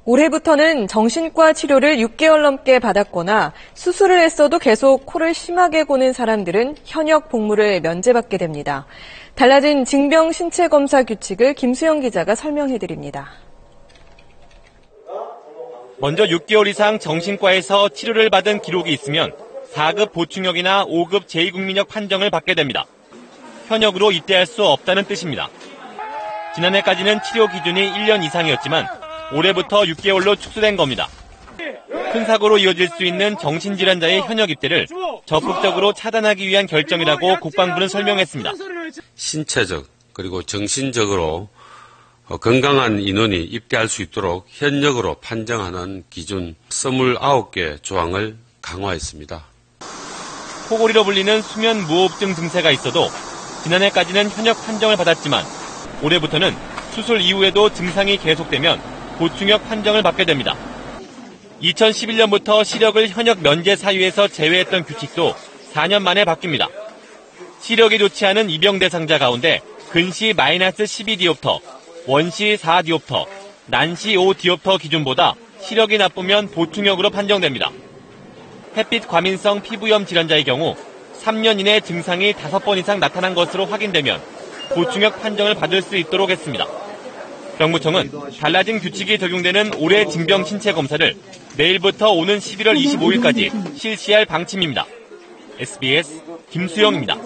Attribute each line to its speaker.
Speaker 1: 올해부터는 정신과 치료를 6개월 넘게 받았거나 수술을 했어도 계속 코를 심하게 고는 사람들은 현역 복무를 면제받게 됩니다. 달라진 징병 신체 검사 규칙을 김수영 기자가 설명해드립니다.
Speaker 2: 먼저 6개월 이상 정신과에서 치료를 받은 기록이 있으면 4급 보충역이나 5급 제2국민역 판정을 받게 됩니다. 현역으로 입대할 수 없다는 뜻입니다. 지난해까지는 치료 기준이 1년 이상이었지만 올해부터 6개월로 축소된 겁니다. 큰 사고로 이어질 수 있는 정신질환자의 현역 입대를 적극적으로 차단하기 위한 결정이라고 국방부는 설명했습니다.
Speaker 3: 신체적 그리고 정신적으로 건강한 인원이 입대할 수 있도록 현역으로 판정하는 기준 29개 조항을 강화했습니다.
Speaker 2: 코골이로 불리는 수면 무호흡증 증세가 있어도 지난해까지는 현역 판정을 받았지만 올해부터는 수술 이후에도 증상이 계속되면 보충역 판정을 받게 됩니다. 2011년부터 시력을 현역 면제 사유에서 제외했던 규칙도 4년 만에 바뀝니다. 시력이 좋지 않은 입영 대상자 가운데 근시 -12디옵터, 원시 4디옵터, 난시 5디옵터 기준보다 시력이 나쁘면 보충역으로 판정됩니다. 햇빛 과민성 피부염 질환자의 경우 3년 이내 증상이 5번 이상 나타난 것으로 확인되면 보충역 판정을 받을 수 있도록 했습니다. 병무청은 달라진 규칙이 적용되는 올해 징병 신체 검사를 내일부터 오는 11월 25일까지 실시할 방침입니다. SBS 김수영입니다.